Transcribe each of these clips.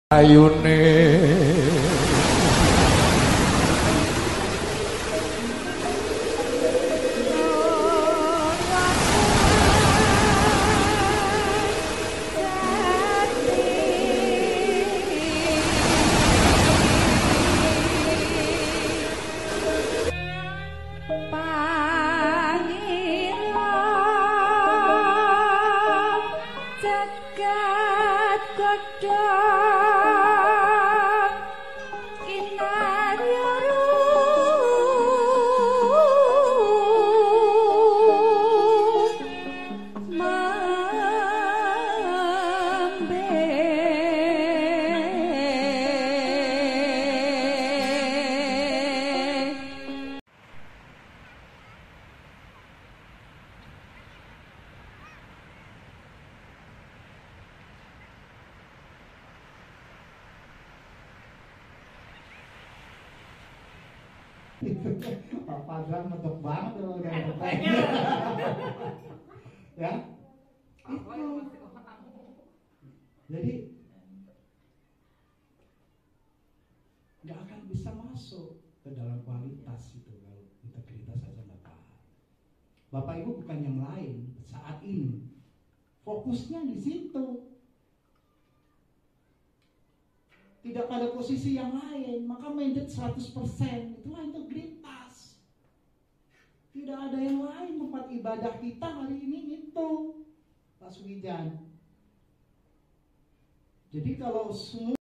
ayune Pak Padran mentok banget kalau udah ya. Jadi nggak akan bisa masuk ke dalam kualitas itu kalau integritas saja nggak paham. Bapak Ibu bukan yang lain saat ini, fokusnya di situ. Tidak pada posisi yang lain, maka mandate 100%, itulah integritas. Tidak ada yang lain tempat ibadah kita hari ini itu, Pak Sugijan. Jadi kalau semua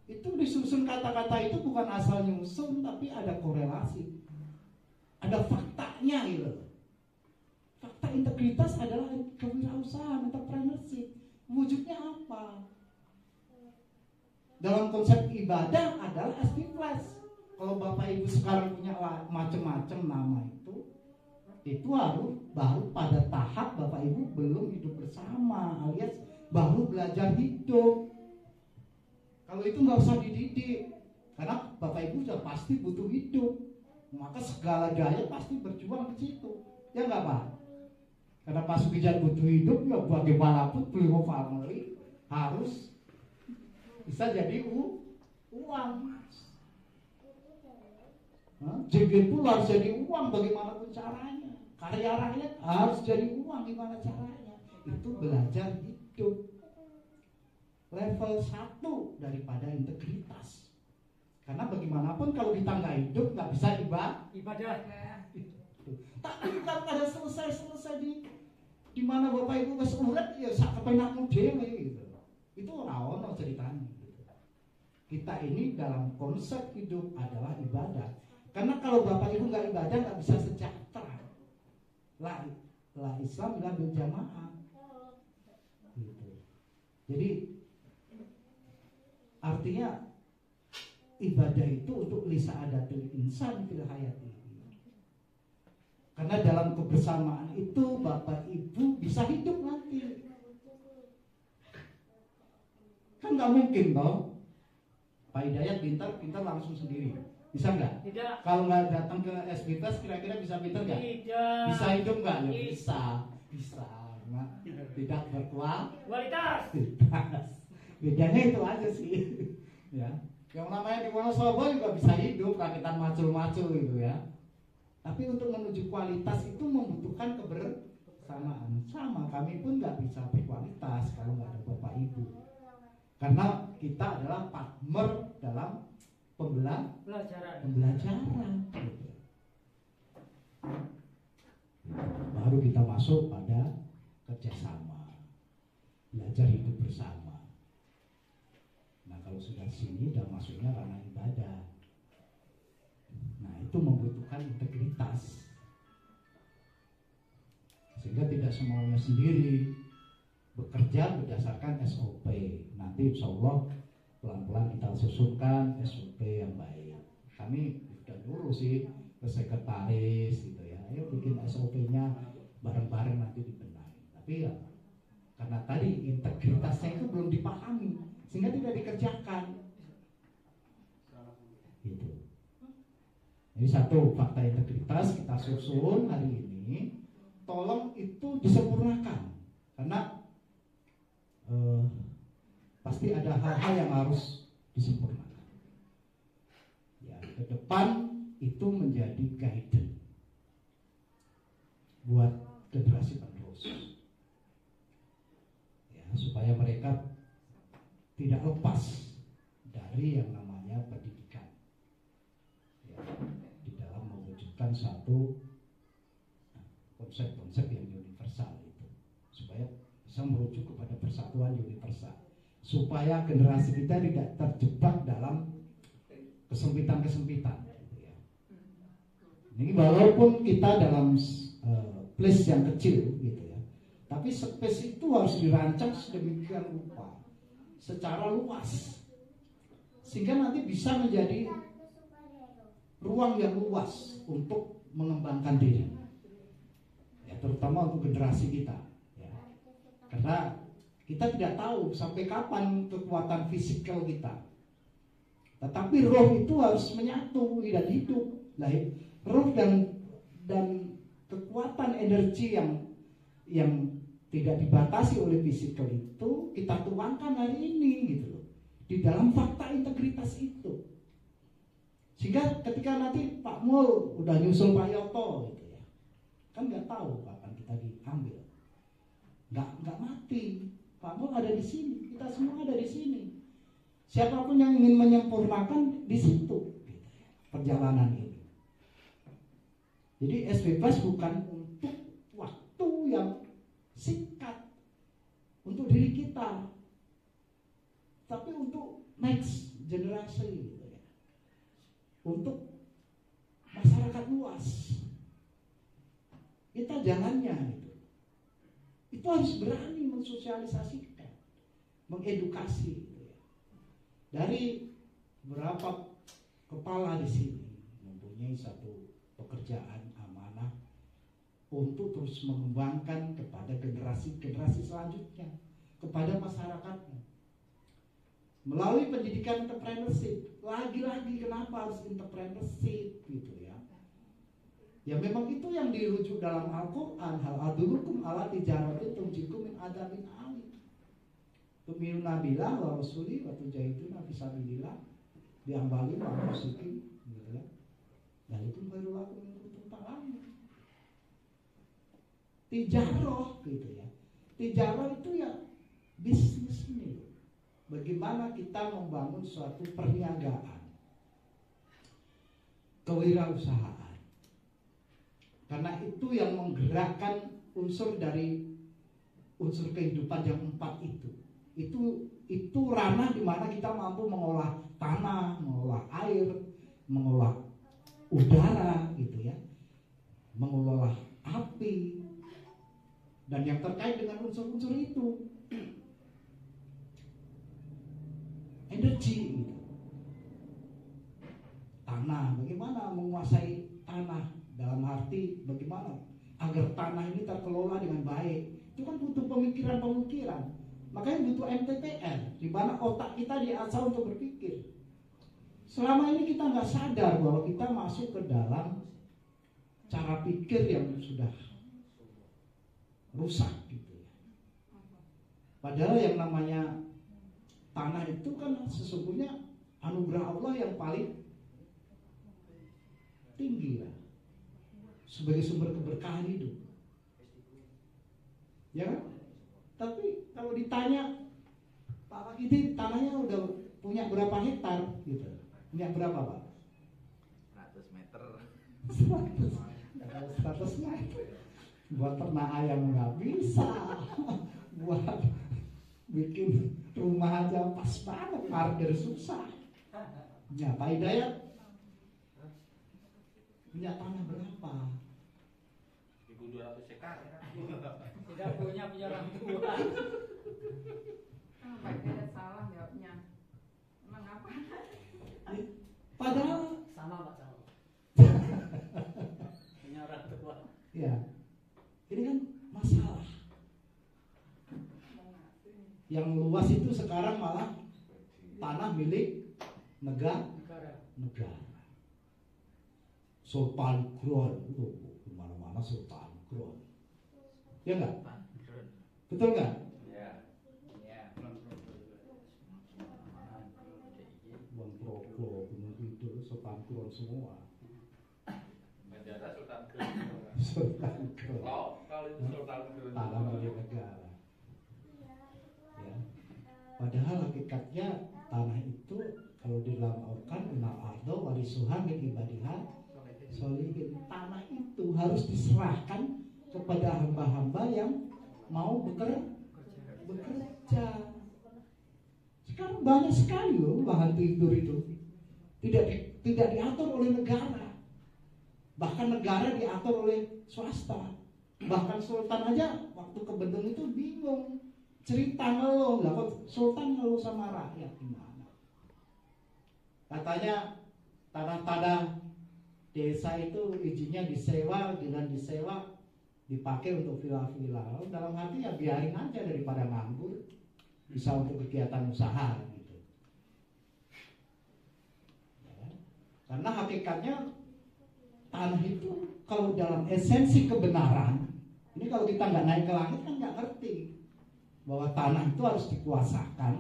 itu disusun kata-kata itu bukan asal nyusun, tapi ada korelasi, ada faktanya gitu. Fakta integritas adalah kewirausahaan, entrepreneurship. Wujudnya apa? Dalam konsep ibadah adalah SPPLS. Kalau Bapak Ibu sekarang punya macam-macam nama itu baru pada tahap Bapak Ibu belum hidup bersama, alias baru belajar hidup. Kalau itu nggak usah dididik, karena Bapak Ibu sudah pasti butuh hidup, maka segala daya pasti berjuang di situ, ya nggak Pak? Karena Pak Sugijan butuh hidup, ya bagaimanapun beliau family harus bisa jadi uang. JG pun harus jadi uang bagaimanapun caranya. Karya rakyat harus jadi uang gimana caranya. Itu belajar hidup. Level 1 daripada integritas. Karena bagaimanapun kalau kita nggak hidup nggak bisa ibadah. Tapi kalau ada selesai di mana Bapak Ibu wis urip ya sak kepenakmu dhewe gitu. Itu ora ceritanya. Kita ini dalam konsep hidup adalah ibadah. Karena kalau Bapak Ibu nggak ibadah nggak bisa sejahtera. La Islam ila bil jamaah. Gitu. Jadi artinya ibadah itu untuk lisa'adatul insan fil hayati. Karena dalam kebersamaan itu Bapak Ibu bisa hidup nanti. Kan nggak mungkin toh. Pak Hidayat pintar langsung sendiri, bisa nggak? Tidak. Kalau nggak datang ke SBTS kira-kira bisa pintar nggak? Tidak. Bisa hidup nggak? Ya, bisa. Nah, tidak berkualitas. Bedanya itu aja sih, ya. Yang namanya di Wonosobo juga bisa hidup, rakitan macul-macul gitu ya. Tapi untuk menuju kualitas itu membutuhkan kebersamaan. Sama, kami pun nggak bisa berkualitas kalau nggak ada Bapak Ibu. Karena kita adalah partner dalam pembelajaran. Baru kita masuk pada kerjasama, belajar hidup bersama. Nah kalau sudah sini udah masuknya ranah ibadah. Nah itu membutuhkan integritas, sehingga tidak semuanya sendiri. Bekerja berdasarkan SOP. Nanti insya Allah pelan-pelan kita susunkan SOP yang baik. Kami sudah dulu sih ke sekretaris gitu ya. Ayo bikin SOP-nya bareng-bareng nanti dibenahi. Tapi ya karena tadi integritasnya itu belum dipahami sehingga tidak dikerjakan. Gitu. Jadi satu fakta integritas kita susun hari ini. Tolong itu disempurnakan. Karena pasti ada hal-hal yang harus disempurnakan. Ya, ke depan itu menjadi guidance buat generasi penerus. Ya, supaya mereka tidak lepas dari yang namanya pendidikan. Ya, di dalam mewujudkan satu konsep-konsep yang universal itu, supaya bisa merujuk kepada persatuan universal, supaya generasi kita tidak terjebak dalam kesempitan-kesempitan gitu ya. Ini walaupun kita dalam place yang kecil gitu ya, tapi space itu harus dirancang sedemikian rupa secara luas sehingga nanti bisa menjadi ruang yang luas untuk mengembangkan diri ya, terutama untuk generasi kita ya. Karena kita tidak tahu sampai kapan kekuatan fisikal kita, tetapi roh itu harus menyatu dan hidup. Nah, roh dan kekuatan energi yang tidak dibatasi oleh fisikal itu kita tuangkan hari ini gitu loh, di dalam fakta integritas itu. Sehingga ketika nanti Pak Mul udah nyusul Pak Yoto gitu ya, kan nggak tahu kapan kita diambil, nggak mati. Pak Mul ada di sini, kita semua ada di sini. Siapapun yang ingin menyempurnakan di situ gitu ya, perjalanan ini. Jadi SB Plus bukan untuk waktu yang singkat untuk diri kita, tapi untuk next generasi gitu ya, untuk masyarakat luas. Kita jalannya itu harus berani mensosialisasikan, mengedukasi gitu ya. Dari beberapa kepala di sini mempunyai satu pekerjaan amanah untuk terus mengembangkan kepada generasi-generasi selanjutnya, kepada masyarakatnya. Melalui pendidikan entrepreneurship, lagi-lagi kenapa harus entrepreneurship gitu ya? Ya memang itu yang dirujuk dalam Al-Quran, hal adulukum ala tijaratin tunjikum min adzabin alim. Tu'minuna billah wa rasuli wa tujahiduna fi sabilillah bi amwalikum wa anfusikum gitu ya. Dan itu baru laku untuk ta'lamun. Tijarah gitu ya. Tijarah itu ya bisnis ini. Bagaimana kita membangun suatu perniagaan, kewirausahaan. Karena itu yang menggerakkan unsur dari unsur kehidupan yang 4 itu. Itu ranah di mana kita mampu mengolah tanah, mengolah air, mengolah udara gitu ya, mengolah api, dan yang terkait dengan unsur-unsur itu, energi gitu. Tanah, bagaimana menguasai tanah, dalam arti bagaimana agar tanah ini terkelola dengan baik. Itu kan butuh pemikiran-pemikiran. Makanya butuh MTPL, di mana otak kita diasah untuk berpikir. Selama ini kita nggak sadar bahwa kita masuk ke dalam cara pikir yang sudah rusak gitu ya. Padahal yang namanya tanah itu kan sesungguhnya anugerah Allah yang paling tinggi lah, sebagai sumber keberkahan hidup. Ya kan? Tapi kalau ditanya Pak Wakiti tanahnya udah punya berapa hektar gitu. Punya berapa Pak? 100 meter. 100 meter. Buat ternak ayam nggak bisa. Buat bikin rumah aja pas banget, parkir susah. Ya Pak Hidayat punya tanah berapa? 1.200 hektar. Tidak punya orang tua. Pak Hidayat salah jawabnya. Emang apa? Padahal Sama Pak, sama. Punya orang tua. ya, ini kan masalah. Yang luas itu sekarang malah tanah milik negara. Sultan Ground itu kemana-mana Sultan Ground. Ya enggak? Betul enggak? Ya. Ya. Sultan Kulon semua. Bendera Sultan Kulon. Sultan Kulon. Kalau itu Sultan Kulon. Tanah milik negara. Ya. Padahal hakikatnya tanah itu kalau di dalam Al-Quran innal ardo warisuha min ibadillah sholihin. Tanah itu harus diserahkan kepada hamba-hamba yang mau bekerja. Sekarang banyak sekali loh lahan tidur itu tidak diatur oleh negara, bahkan negara diatur oleh swasta. Bahkan Sultan aja waktu ke Bedeng itu bingung cerita ngeluh, lah kok Sultan ngeluh sama rakyat gimana? Katanya tanah-tanah desa itu izinnya disewa, dengan disewa dipakai untuk villa-villa. Dalam hati ya biarin aja daripada nganggur, bisa untuk kegiatan usaha gitu. Ya. Karena hakikatnya tanah itu kalau dalam esensi kebenaran, ini kalau kita nggak naik ke langit kan nggak ngerti bahwa tanah itu harus dikuasakan,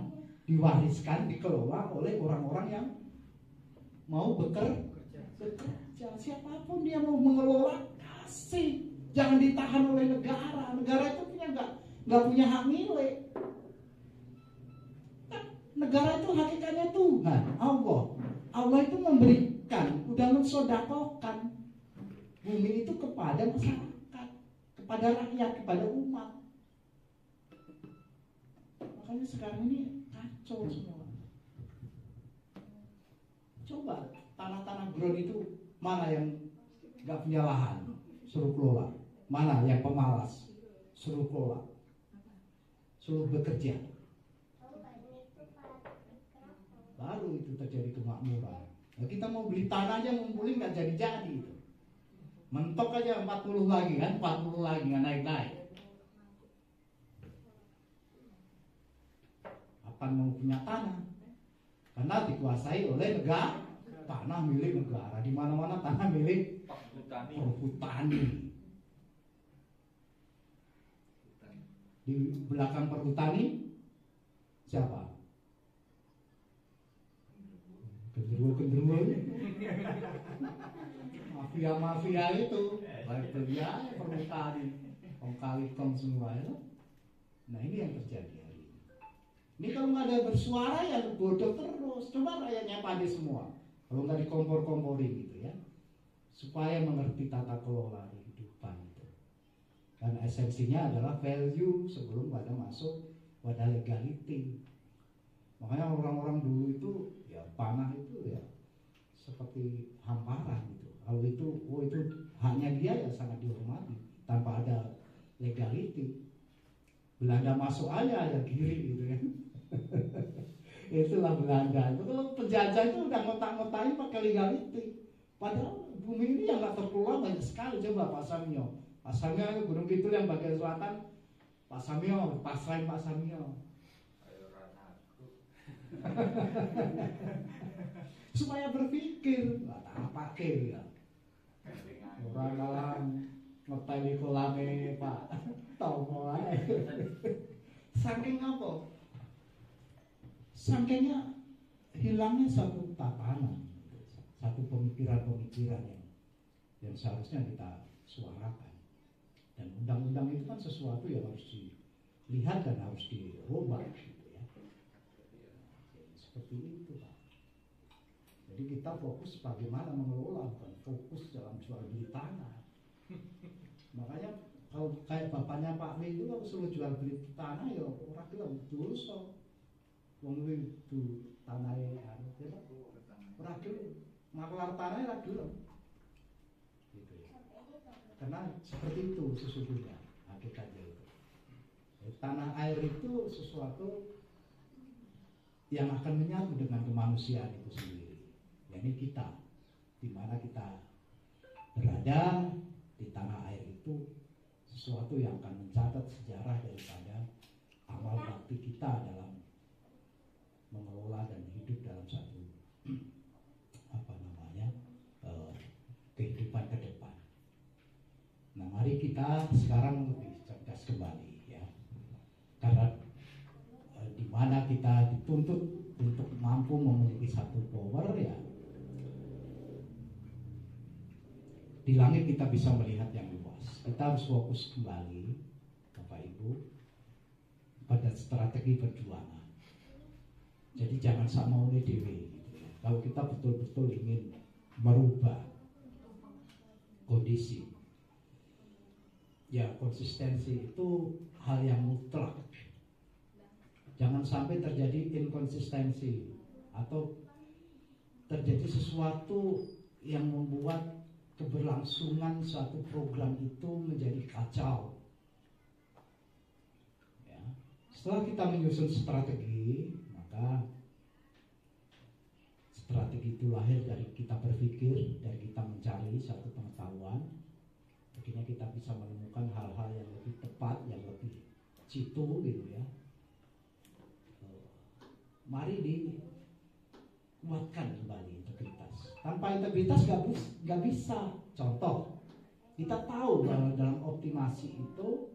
diwariskan, dikelola oleh orang-orang yang mau bekerja. Siapapun dia mau mengelola, kasih. Jangan ditahan oleh negara. Negara itu nggak punya hak milik. Negara itu hakikatnya Tuhan, Allah. Allah itu memberikan, udah mensodakokan bumi itu kepada masyarakat, kepada rakyat, kepada umat. Makanya sekarang ini kacau semua. Coba tanah-tanah ground itu mana yang nggak punya lahan, suruh kelola. Mana yang pemalas, suruh kelola, suruh bekerja. Baru itu terjadi kemakmuran. Nah, kita mau beli tanah aja ngumpulin nggak jadi-jadi itu. Mentok aja 40 lagi kan, 40 lagi nggak naik-naik. Apa mau punya tanah? Karena dikuasai oleh negara. Tanah milik negara, di mana-mana tanah milik perhutani. Di belakang perhutani siapa? Genderuwo-genderuwo, mafia-mafia itu, beli aja perhutani, kong semua itu. Nah ini yang terjadi hari ini. Ini kalau nggak ada bersuara ya bodoh terus. Coba rakyatnya pada semua. Kalau nggak dikompor-komporin gitu ya, supaya mengerti tata kelola kehidupan itu. Dan esensinya adalah value sebelum pada masuk pada legality. Makanya orang-orang dulu itu ya panah itu ya seperti hamparan gitu. Kalau itu, itu haknya dia ya sangat dihormati tanpa ada legality. Belanda masuk aja ya giri gitu ya. Itulah Belanda. Itu kalau penjajah itu udah ngotak-ngotakin pakai legality. Padahal bumi ini yang nggak terkelola banyak sekali. Coba Pak Samyo. Pak Samyo itu Gunung Kidul yang bagian selatan. Pak Samyo, pasrahin Pak Samyo. Supaya berpikir, nggak tak pakai ya. Orang dalam ngeteli kolame Pak. Tahu mau aja. Saking apa? Sampainya hilangnya satu tatanan, satu pemikiran-pemikiran yang seharusnya kita suarakan. Dan undang-undang itu kan sesuatu yang harus dilihat dan harus dirubah, gitu ya. Seperti itu, Pak. Jadi kita fokus bagaimana mengelola, bukan fokus dalam jual beli tanah. Makanya kalau kayak bapaknya Pak W itu kalau suruh jual beli tanah ya orang bilang dosa. Wong itu tanahnya anu ya ora gelem maklar tanah ora gelem gitu ya. Karena seperti itu sesungguhnya hakikatnya itu. Tanah air itu sesuatu yang akan menyatu dengan kemanusiaan itu sendiri. Yakni kita, di mana kita berada di tanah air itu sesuatu yang akan mencatat sejarah daripada amal bakti kita dalam mengelola dan hidup dalam satu kehidupan ke depan. Nah, mari kita sekarang lebih cerdas kembali ya. Karena di mana kita dituntut untuk mampu memiliki satu power ya, di langit kita bisa melihat yang luas. Kita harus fokus kembali, Bapak Ibu, pada strategi perjuangan. Jadi jangan sama oleh dewi. Kalau kita betul-betul ingin merubah kondisi, ya konsistensi itu hal yang mutlak. Jangan sampai terjadi inkonsistensi atau terjadi sesuatu yang membuat keberlangsungan suatu program itu menjadi kacau. Ya. Setelah kita menyusun strategi, maka strategi itu lahir dari kita berpikir, dari kita mencari satu pengetahuan. Akhirnya kita bisa menemukan hal-hal yang lebih tepat, yang lebih jitu gitu ya. Mari dikuatkan kembali integritas. Tanpa integritas gak bisa. Contoh, kita tahu bahwa dalam optimasi itu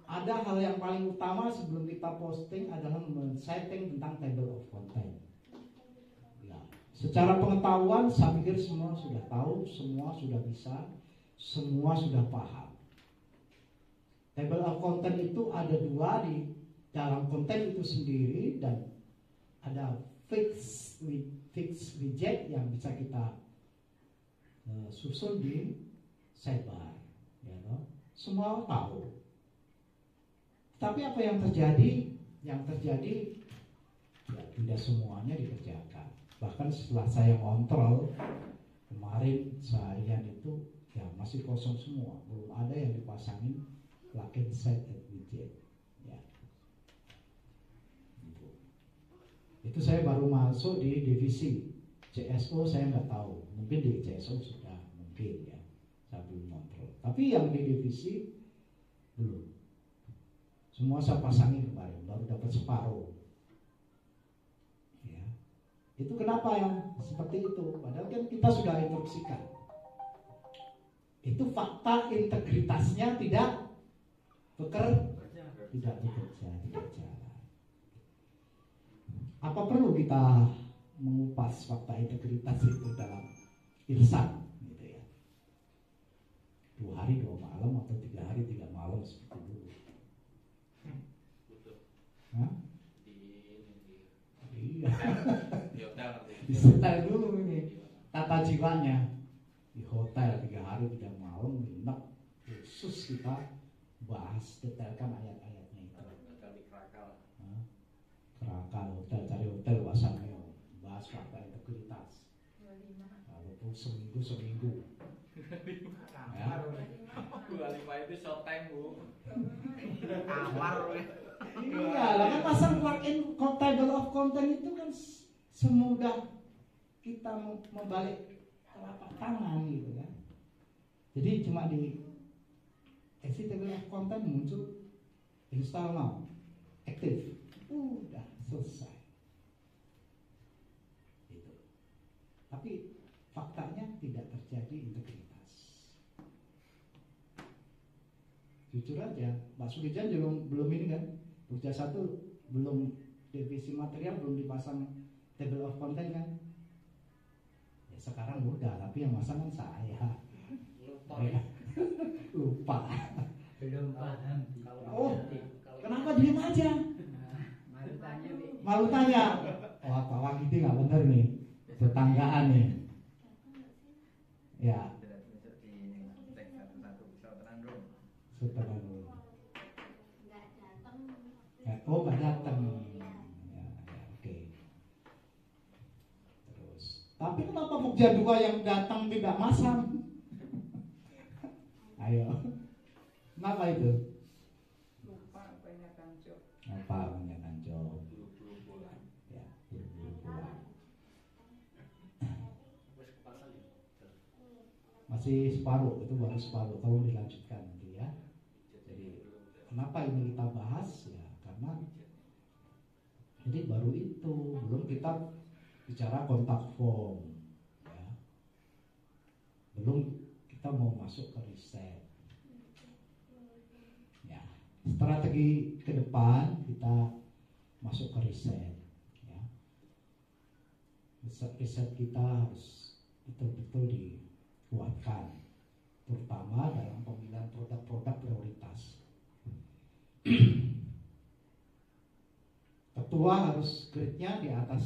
ada hal yang paling utama sebelum kita posting adalah men-setting tentang table of content. Ya, secara pengetahuan saya pikir semua sudah tahu, semua sudah bisa, semua sudah paham. Table of content itu ada dua di dalam konten itu sendiri, dan ada fix widget yang bisa kita susun di sidebar, ya toh? Semua tahu. Tapi apa yang terjadi? Yang terjadi ya tidak semuanya dikerjakan. Bahkan setelah saya kontrol kemarin seharian itu ya masih kosong semua, belum ada yang dipasangin plugin set widget. Itu saya baru masuk di divisi CSO, saya nggak tahu, mungkin di CSO sudah, mungkin ya, saya belum kontrol. Tapi yang di divisi belum, semua saya pasangin kemarin, baru dapat separuh. Ya, itu kenapa yang seperti itu? Padahal kan kita sudah instruksikan. Itu fakta integritasnya tidak bekerja, tidak jalan. Apa perlu kita mengupas fakta integritas itu dalam irsan gitu ya? 2 hari 2 malam atau 3 hari 3 malam seperti dulu. Hah? Iya. Di setel dulu ini tata jiwanya di hotel 3 hari 3 malam nginep khusus kita bahas detailkan ayat-ayatnya itu. Kerakal hotel, cari hotel Wasameo, bahas fakta integritas. Walaupun seminggu. Ya. 25 itu short time, Bu. Iya, lah kan pasang plugin table of content itu kan semudah kita membalik telapak tangan gitu kan. Jadi cuma di exit table of content muncul install now, aktif. Udah selesai. Itu. Tapi faktanya tidak terjadi integritas. Jujur aja, Pak Sulijan belum ini kan, Bukja 1 belum divisi material belum dipasang table of content kan. Ya sekarang udah, tapi yang masang kan saya. Lupa. Belum paham. Oh, kenapa diem aja? Malu tanya. Wah, Pak Wakiti nggak bener nih, tetanggaan nih. Ya. Setelah dulu. Oh, nggak datang. Ya, oke. Terus. Tapi kenapa Pokja 2 yang datang tidak masang? Ayo. Kenapa itu? Lupa kebanyakan job. Apa kebanyakan job? Ya, buru-buru pulang. Masih separuh, itu baru separuh. Tolong dilanjutkan nanti ya. Jadi kenapa ini kita bahas ya? Karena jadi baru itu, belum kita bicara kontak form, ya. Belum kita mau masuk ke riset. Ya, strategi ke depan kita masuk ke riset. Ya. Riset kita harus betul-betul kuatkan, terutama dalam pemilihan produk-produk prioritas. Ketua harus grade-nya di atas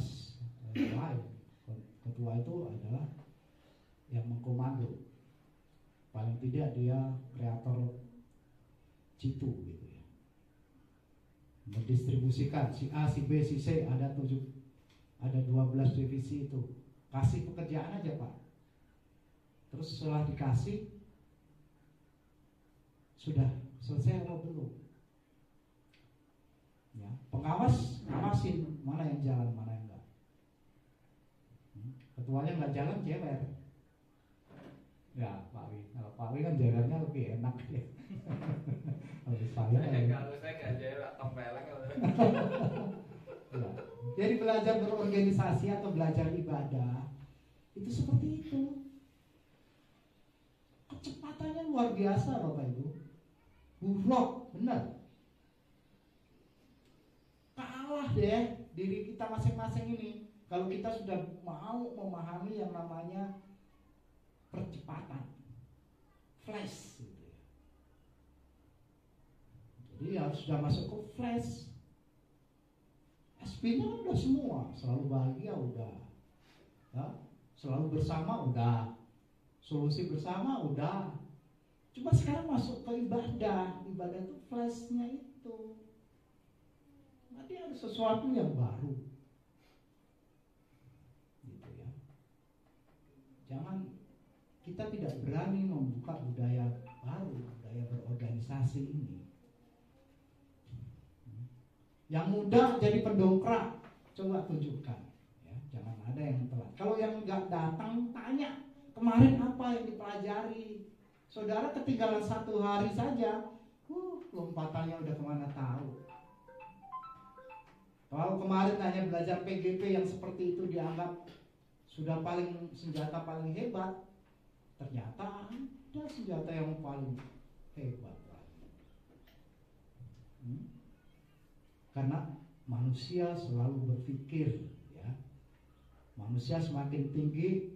yang lain. Ketua itu adalah yang mengkomando. Paling tidak dia kreator jitu gitu ya. Mendistribusikan si A, si B, si C, ada 12 divisi itu. Kasih pekerjaan aja Pak. Terus setelah dikasih, sudah selesai atau belum? Ya, pengawas ngawasin mana yang jalan, mana yang enggak. Ketuanya nggak jalan, jewer. Ya, Pak Wi. Kalau Pak Wi kan jalannya lebih enak ya. Kalau saya nggak jalan, tempeleng. Ya. Jadi belajar berorganisasi atau belajar ibadah itu seperti itu. Kecepatannya luar biasa Bapak Ibu. Buruk, benar. Kalah deh diri kita masing-masing ini. Kalau kita sudah mau memahami yang namanya percepatan, flash gitu ya. Jadi harus sudah masuk ke flash. SP-nya udah semua, selalu bahagia udah, ya, selalu bersama udah, solusi bersama udah. Cuma sekarang masuk ke ibadah itu flashnya itu. Nanti ada sesuatu yang baru, gitu ya. Jangan kita tidak berani membuka budaya baru, budaya berorganisasi ini. Yang muda jadi pendongkrak, coba tunjukkan, ya, jangan ada yang telat. Kalau yang nggak datang, tanya kemarin apa yang dipelajari. Saudara ketinggalan 1 hari saja, lompatannya udah kemana tahu. Kalau kemarin hanya belajar PGP yang seperti itu dianggap sudah senjata paling hebat, ternyata ada senjata yang paling hebat. Karena manusia selalu berpikir, ya, manusia semakin tinggi,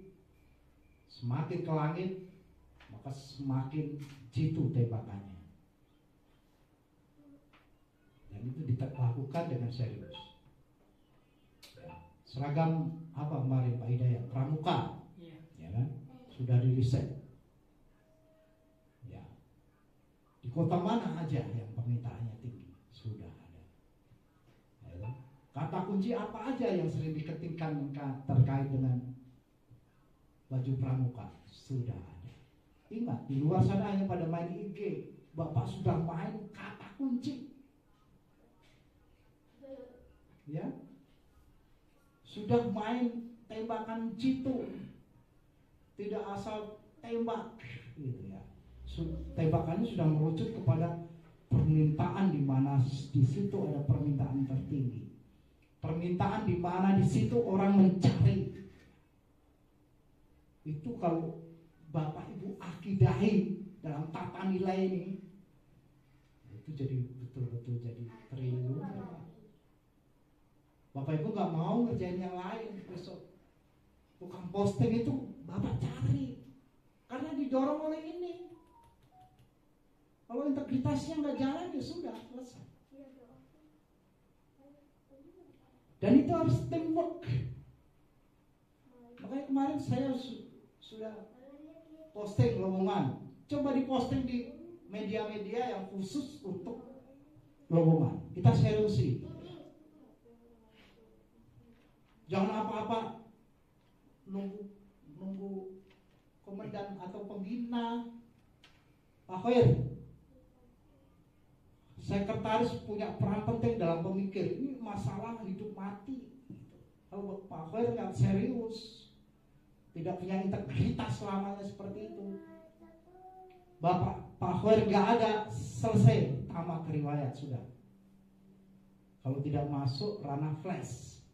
semakin ke langit, maka semakin jitu tembakannya. Dan itu dilakukan dengan serius. Ya. Seragam apa kemarin Pak Hidayat? Pramuka, ya kan? Sudah diriset. Ya. Di kota mana aja yang permintaannya tinggi? Sudah. Kata kunci apa aja yang sering diketikkan terkait dengan baju pramuka? Sudah ada. Ingat, di luar sana hanya pada main IG. Bapak sudah main kata kunci. Ya, sudah main tembakan jitu. Tidak asal tembak, gitu ya. Tembakannya sudah merucut kepada permintaan di mana di situ ada permintaan tertinggi. Permintaan di mana di situ orang mencari. Itu kalau Bapak Ibu akidahi dalam tata nilai ini, itu jadi betul-betul jadi triliun. Bapak Ibu nggak mau ngerjain yang lain besok. Tukang posting itu Bapak cari, karena didorong oleh ini. Kalau integritasnya nggak jalan ya sudah selesai. Dan itu harus teamwork. Makanya kemarin saya sudah posting lowongan. Coba diposting di media-media yang khusus untuk lowongan. Kita seriusi. Jangan apa-apa nunggu komandan atau pembina. Pak Khair, sekretaris punya peran penting dalam pemikir. Ini masalah hidup mati. Kalau Pak Khair nggak serius, tidak punya integritas selamanya seperti itu, Pak Khair nggak ada, selesai tamat riwayat sudah. Kalau tidak masuk ranah flash,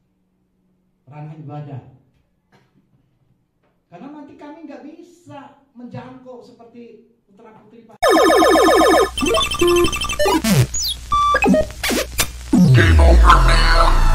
ranah ibadah, karena nanti kami nggak bisa menjangkau seperti putra putri Pak. Game over, man.